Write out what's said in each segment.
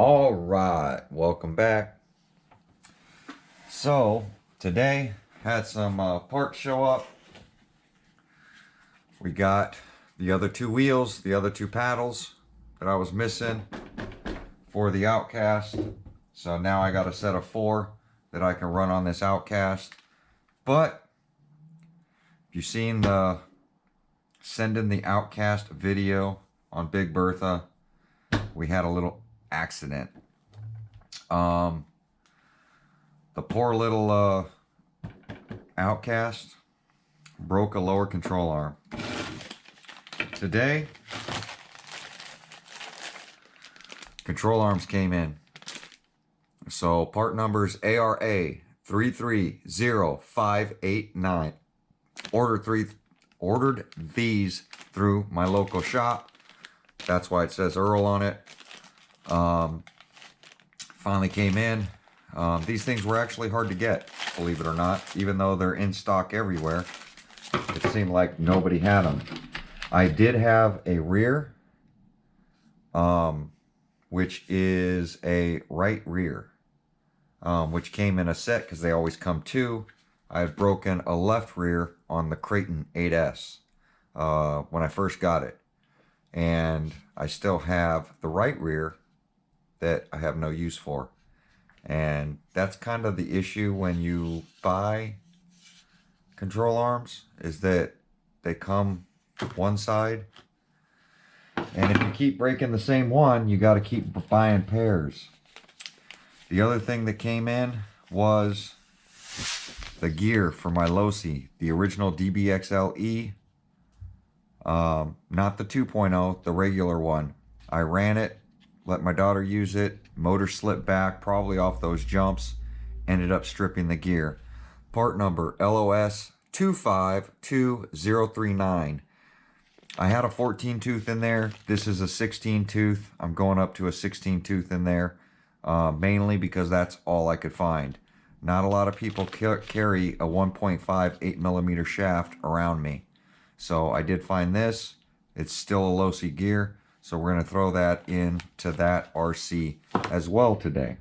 All right, welcome back. So today had some parts show up. We got the other two wheels, the other two paddles that I was missing for the Outcast. So now I got a set of 4 that I can run on this Outcast. But if you've seen the sending the Outcast video on Big Bertha, we had a little accident. The poor little Outcast broke a lower control arm. Today, control arms came in. So part numbers ARA 330589. Ordered these through my local shop. That's why it says Earl on it. Finally came in. These things were actually hard to get, believe it or not, even though they're in stock everywhere. It seemed like nobody had them. I did have a rear, which is a right rear, which came in a set because they always come 2. I had broken a left rear on the Creighton 8S when I first got it. And I still have the right rear that I have no use for. And that's kind of the issue when you buy control arms, is that they come one side. And if you keep breaking the same one, you got to keep buying pairs. The other thing that came in was the gear for my Losi, the original DBXL-E. Not the 2.0, the regular one. I ran it, let my daughter use it, motor slipped back, probably off those jumps, ended up stripping the gear. Part number LOS 252039. I had a 14 tooth in there. This is a 16 tooth. I'm going up to a 16 tooth in there, mainly because that's all I could find. Not a lot of people carry a 1.5 8mm shaft around me. So I did find this. It's still a Losi gear. So we're going to throw that into that RC as well today.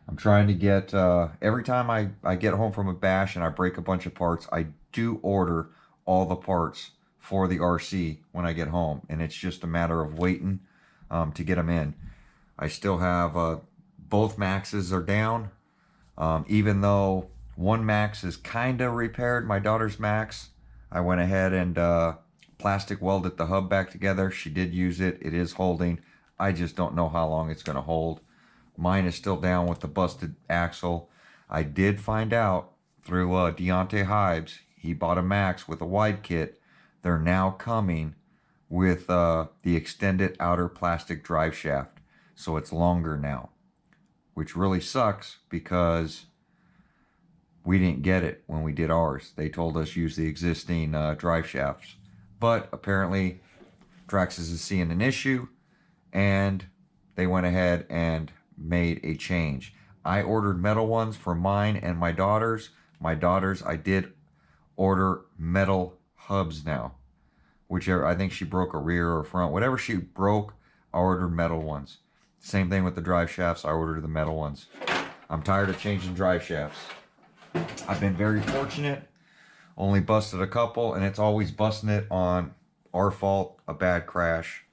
I'm trying to get, every time I get home from a bash and I break a bunch of parts, I do order all the parts for the RC when I get home. And it's just a matter of waiting to get them in. I still have, both Maxes are down. Even though one Max is kind of repaired, my daughter's Max, I went ahead and plastic welded the hub back together. She did use it. It is holding. I just don't know how long it's going to hold. Mine is still down with the busted axle. I did find out through Deontay Hibes, he bought a Max with a wide kit. They're now coming with the extended outer plastic drive shaft. So it's longer now, which really sucks because we didn't get it when we did ours. They told us use the existing drive shafts. But apparently Traxxas is seeing an issue and they went ahead and made a change. I ordered metal ones for mine and my daughters. My daughters, I did order metal hubs now. Whichever, I think she broke a rear or front. Whatever she broke, I ordered metal ones. Same thing with the drive shafts, I ordered the metal ones. I'm tired of changing drive shafts. I've been very fortunate. Only busted a couple, and it's always busting it on our fault, a bad crash.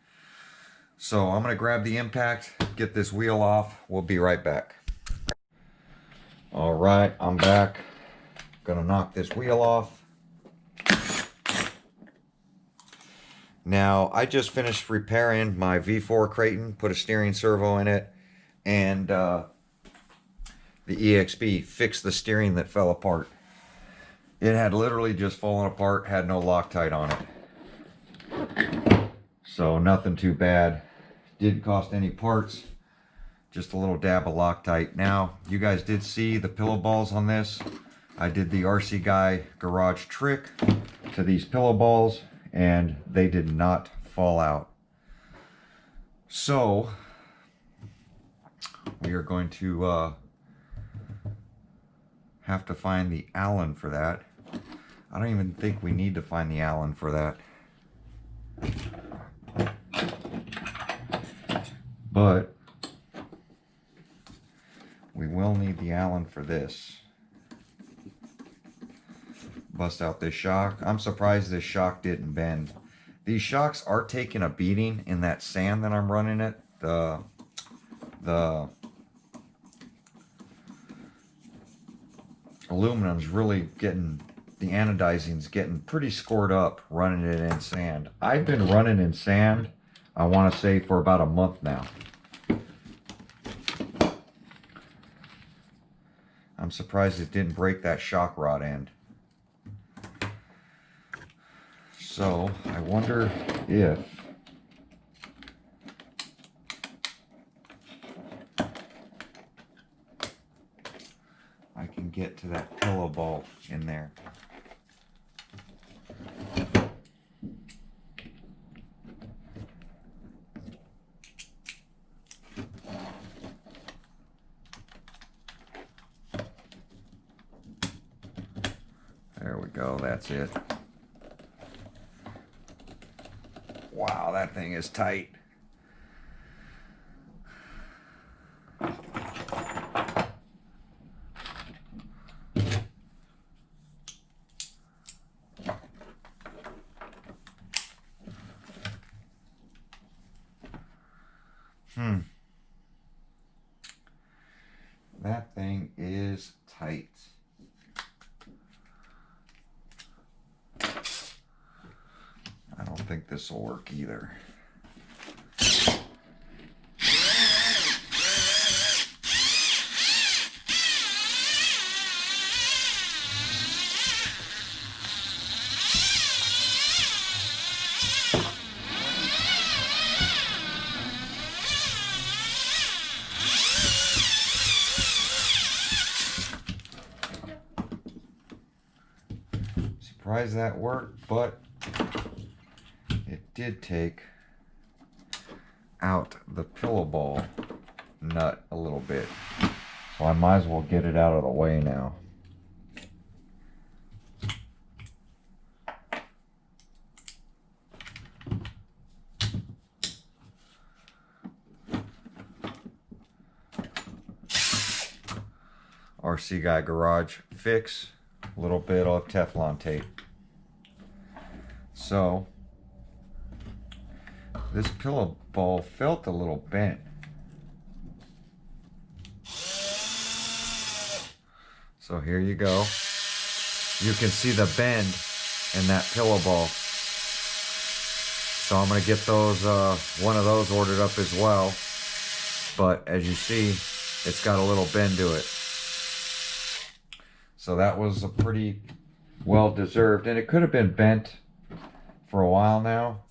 So I'm going to grab the impact, get this wheel off. We'll be right back. All right, I'm back. Gonna knock this wheel off. Now, I just finished repairing my V4 Creighton, put a steering servo in it, and the EXP fixed the steering that fell apart. It had literally just fallen apart, had no Loctite on it. So nothing too bad. Didn't cost any parts, just a little dab of Loctite. Now, you guys did see the pillow balls on this. I did the RC Guy garage trick to these pillow balls, and they did not fall out. So, we are going to have to find the Allen for that. I don't even think we need to find the Allen for that. But need the Allen for this. Bust out this shock. I'm surprised this shock didn't bend. These shocks are taking a beating in that sand that I'm running it. The aluminum's really getting, the anodizing's getting pretty scored up running it in sand. I've been running in sand, I want to say, for about a month now. I'm surprised it didn't break that shock rod end. So I wonder if I can get to that pillow ball in there. There we go, that's it. Wow, that thing is tight. That thing is tight. I don't think this will work either. Surprised that worked, but it did take out the pillow ball nut a little bit. So I might as well get it out of the way now. RC Guy Garage fix, a little bit of Teflon tape. So this pillow ball felt a little bent. So here you go. You can see the bend in that pillow ball. So I'm gonna get those, one of those ordered up as well. But as you see, it's got a little bend to it. So that was a pretty well deserved, and it could have been bent for a while now,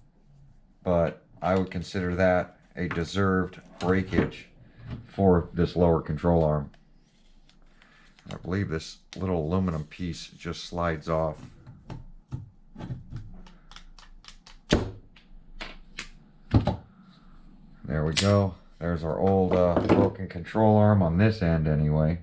but I would consider that a deserved breakage for this lower control arm. I believe this little aluminum piece just slides off. There we go. There's our old broken control arm on this end anyway.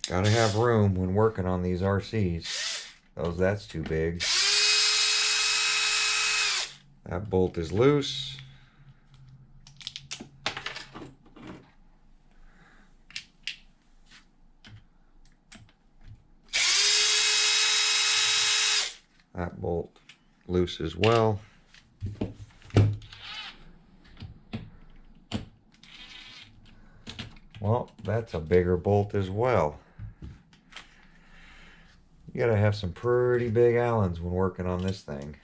Gotta have room when working on these RCs. That's too big. That bolt is loose. That bolt loose as well. Well, that's a bigger bolt as well. You gotta have some pretty big Allens when working on this thing.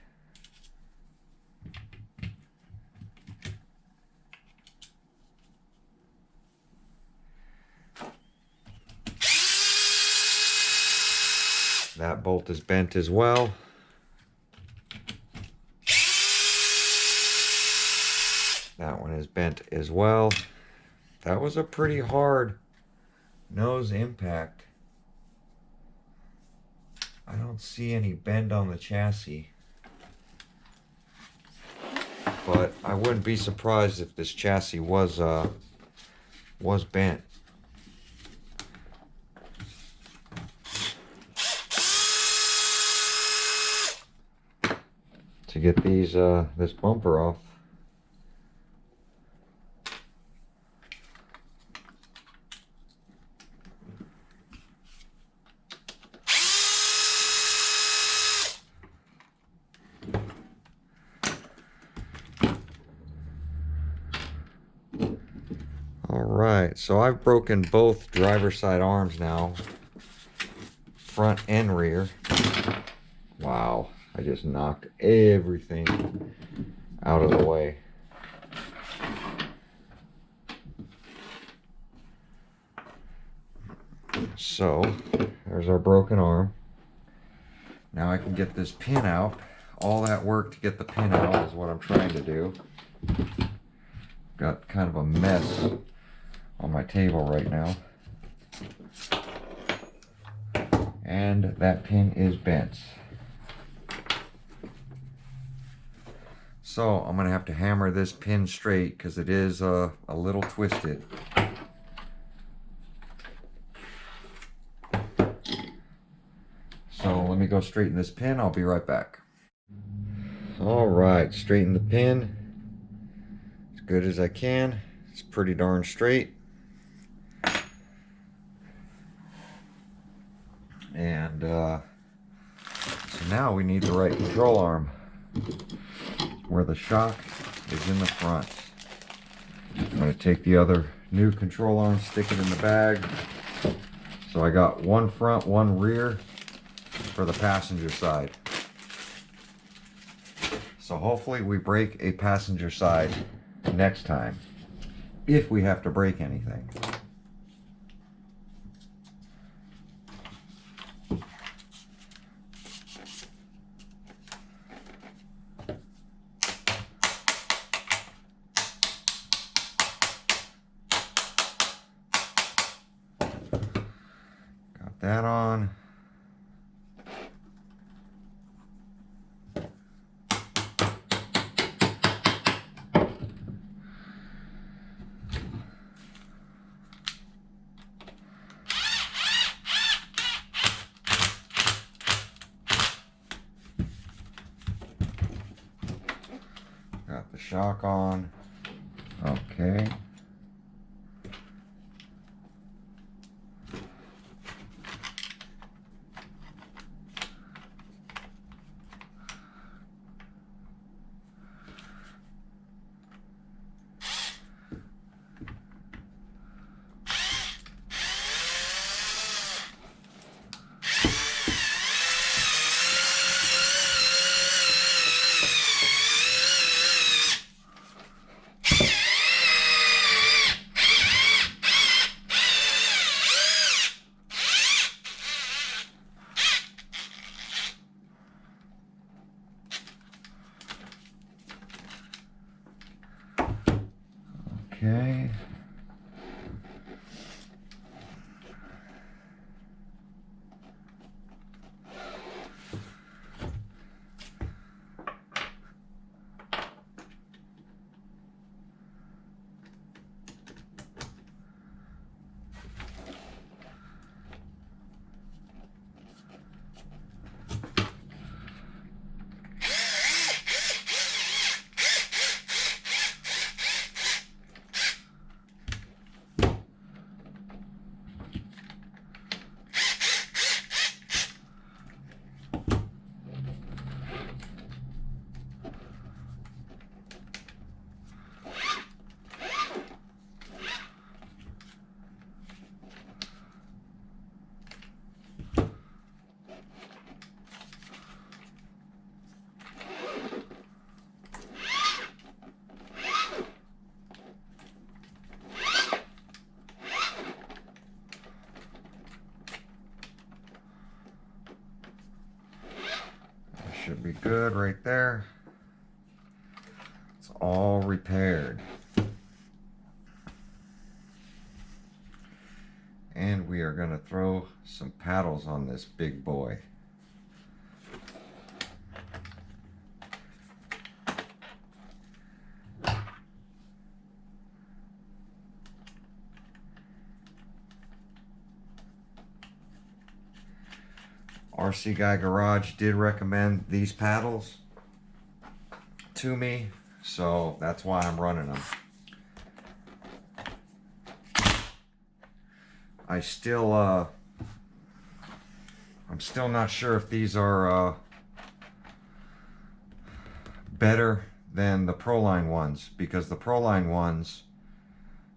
That bolt is bent as well. That one is bent as well. That was a pretty hard nose impact. I don't don't see any bend on the chassis, but I wouldn't be surprised if this chassis was bent. To get these this bumper off, Alright, so I've broken both driver's side arms now, front and rear. Wow, I just knocked everything out of the way. So, there's our broken arm. Now I can get this pin out. All that work to get the pin out is what I'm trying to do. Got kind of a mess on my table right now. And that pin is bent. So I'm gonna have to hammer this pin straight because it is a little twisted. So let me go straighten this pin. I'll be right back. All right, straighten the pin as good as I can. It's pretty darn straight. And so now we need the right control arm, where the shock is in the front. I'm going to take the other new control arm, stick it in the bag. So I got one front, one rear for the passenger side. So hopefully we break a passenger side next time, if we have to break anything. Got that on. Got the shock on. Okay. Okay. Should be good right there. It's all repaired. And we are going to throw some paddles on this big boy. RC Guy Garage did recommend these paddles to me, so that's why I'm running them. I'm still not sure if these are better than the Proline ones, because the Proline ones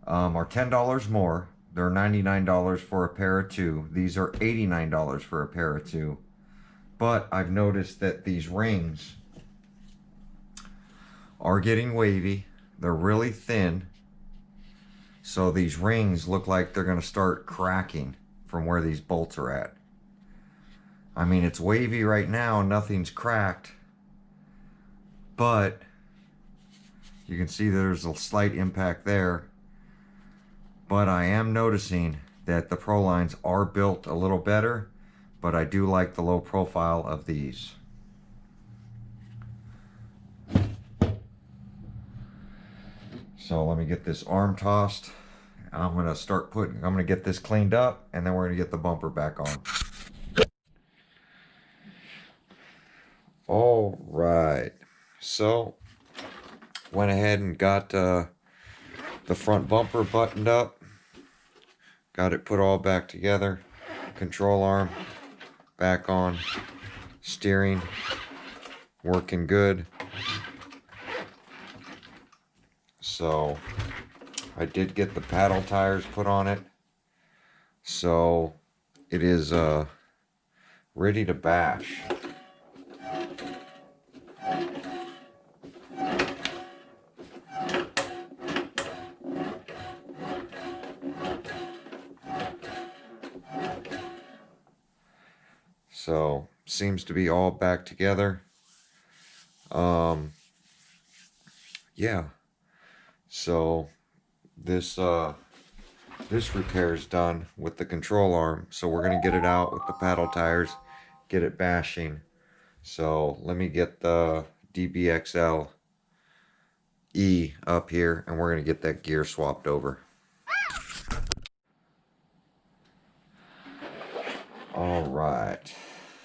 are $10 more. They're $99 for a pair of two. These are $89 for a pair of two. But I've noticed that these rings are getting wavy. They're really thin. So these rings look like they're going to start cracking from where these bolts are at. I mean, it's wavy right now, nothing's cracked. But you can see there's a slight impact there. But I am noticing that the Prolines are built a little better, but I do like the low profile of these. So let me get this arm tossed. I'm gonna get this cleaned up, and then we're gonna get the bumper back on. All right, so went ahead and got the front bumper buttoned up. Got it put all back together. Control arm back on. Steering working good. So I did get the paddle tires put on it. So it is ready to bash. So seems to be all back together. Yeah. So this repair is done with the control arm. So we're gonna get it out with the paddle tires, get it bashing. So let me get the DBXL-E up here, and we're gonna get that gear swapped over. All right.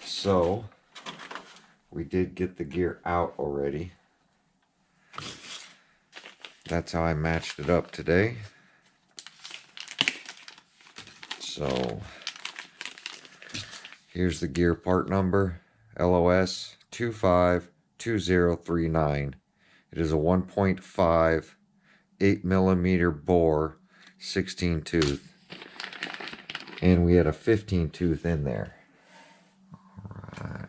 So we did get the gear out already. That's how I matched it up today. So here's the gear part number, LOS 252039. It is a 1.5 8mm bore 16 tooth. And we had a 15 tooth in there. All right.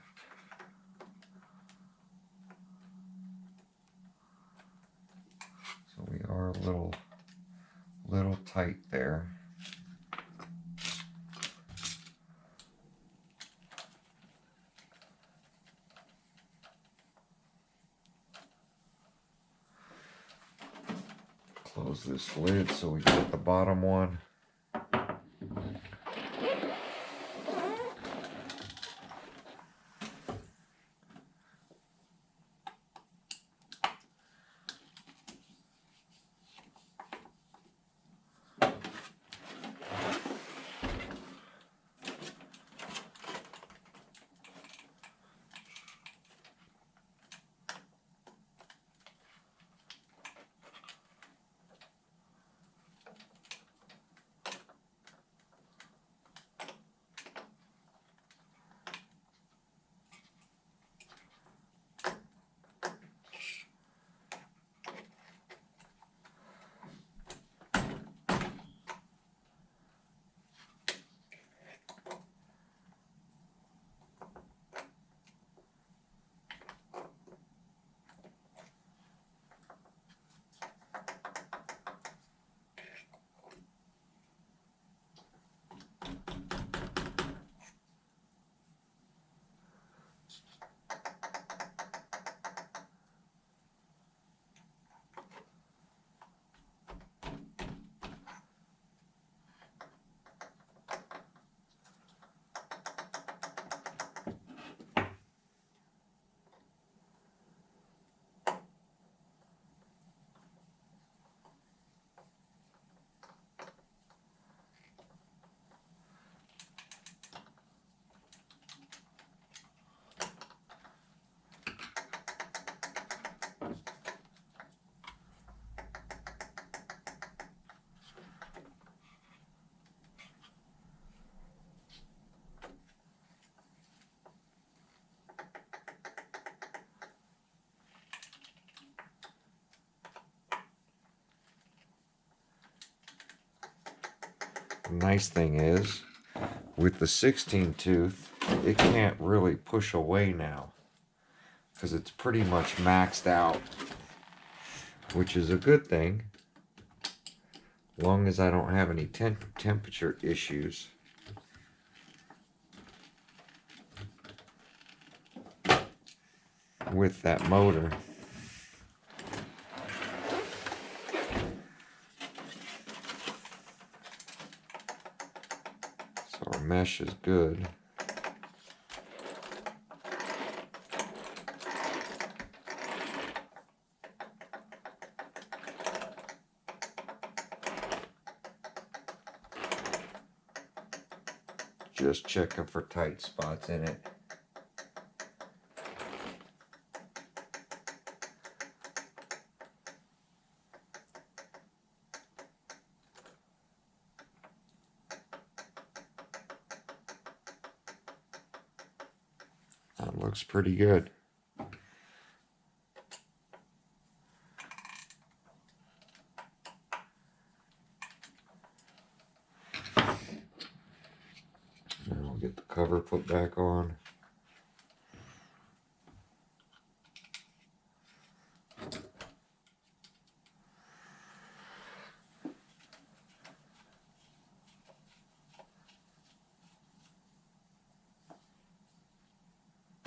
So we are a little tight there. Close this lid so we get the bottom one. The nice thing is, with the 16 tooth, it can't really push away now because it's pretty much maxed out, which is a good thing, as long as I don't have any temperature issues. With that motor. So our mesh is good. Just checking for tight spots in it. That looks pretty good. Now I'll get the cover put back on.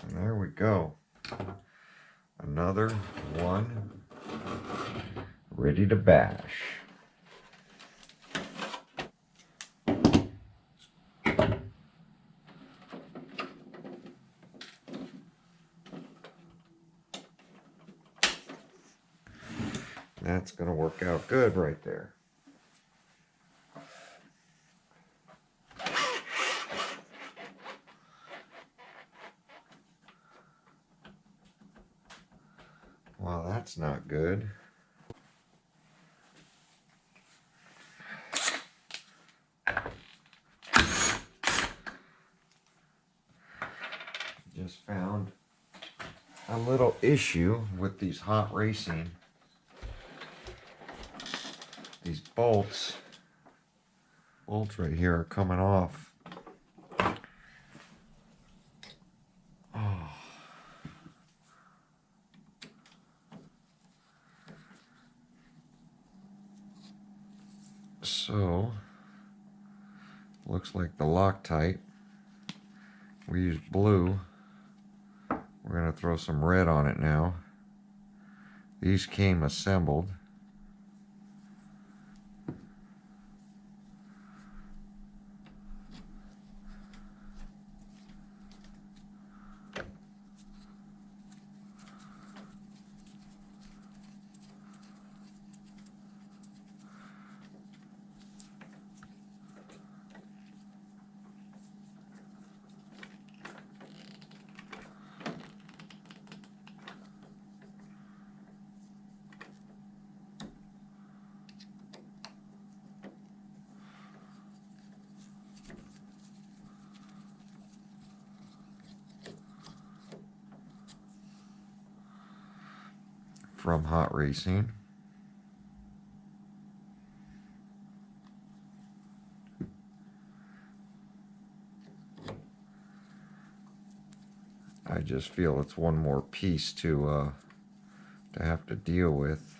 And there we go. Another one ready to bash. That's going to work out good right there. Well, that's not good. Just found a little issue with these hot racing. These bolts right here are coming off. Oh. So, looks like the Loctite. We used blue. We're going to throw some red on it now. These came assembled. From hot racing. I just feel it's one more piece to have to deal with.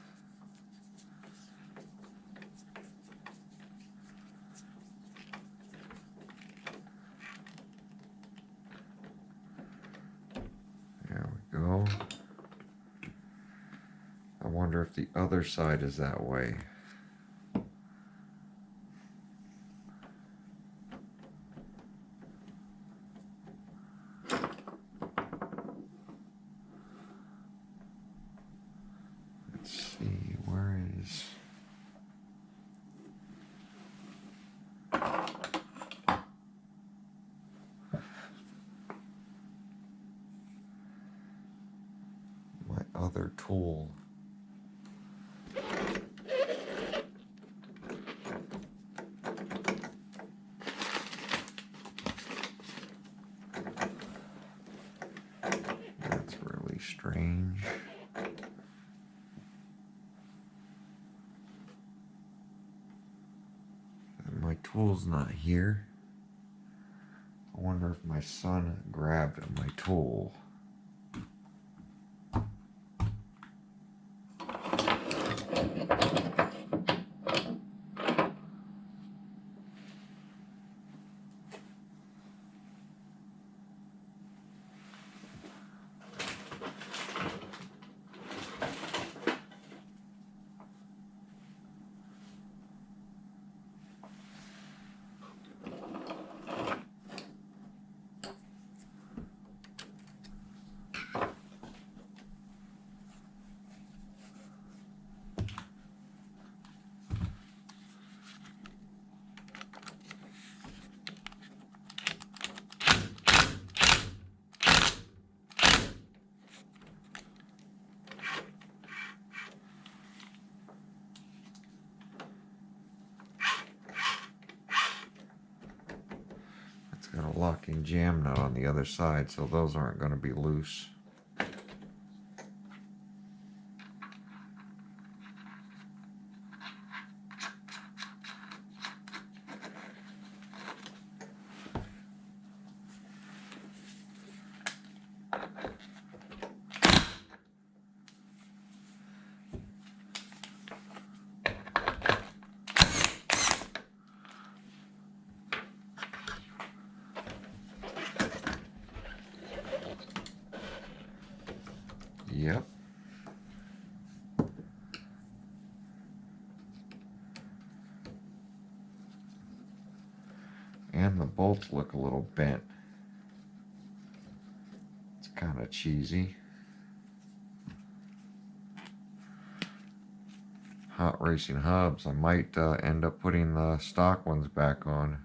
There we go. I wonder if the other side is that way. Let's see, where is... my other tool? That's really strange. My tool's not here. I wonder if my son grabbed my tool. Got a locking jam nut on the other side, so those aren't going to be loose. Yep. And the bolts look a little bent. It's kind of cheesy. Hot racing hubs. I might end up putting the stock ones back on.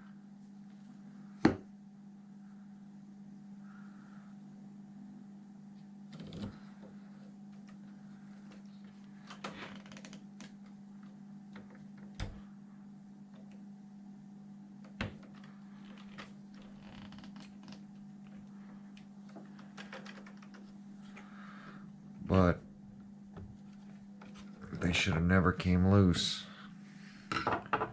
But they should have never came loose. I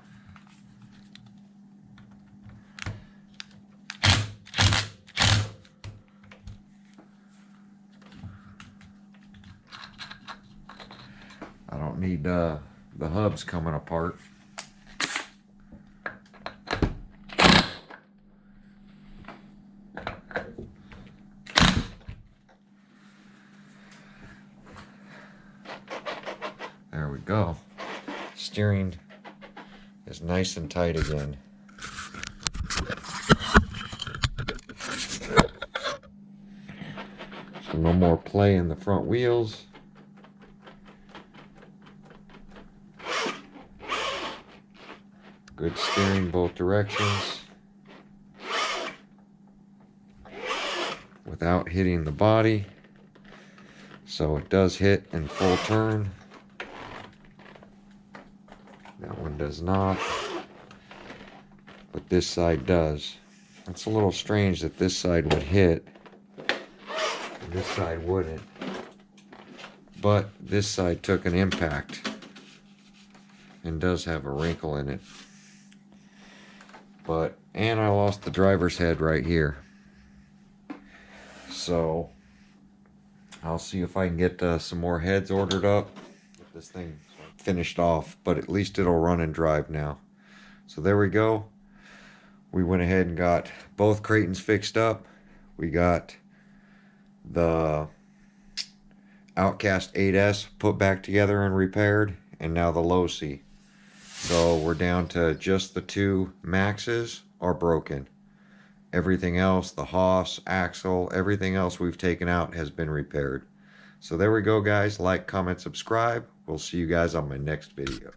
don't need the hubs coming apart. There we go. Steering is nice and tight again. So no more play in the front wheels. Good steering both directions without hitting the body. So it does hit in full turn. That one does not, but this side does. It's a little strange that this side would hit and this side wouldn't, but this side took an impact and does have a wrinkle in it. And I lost the driver's head right here, so I'll see if I can get some more heads ordered up, get this thing finished off, but at least it'll run and drive now. So there we go. We went ahead and got both Creightons fixed up. We got the Outcast 8S put back together and repaired, and now the Losi. So we're down to just the two Maxes are broken. Everything else, the Haas, axle, everything else we've taken out has been repaired. So there we go, guys. Like, comment, subscribe. We'll see you guys on my next video.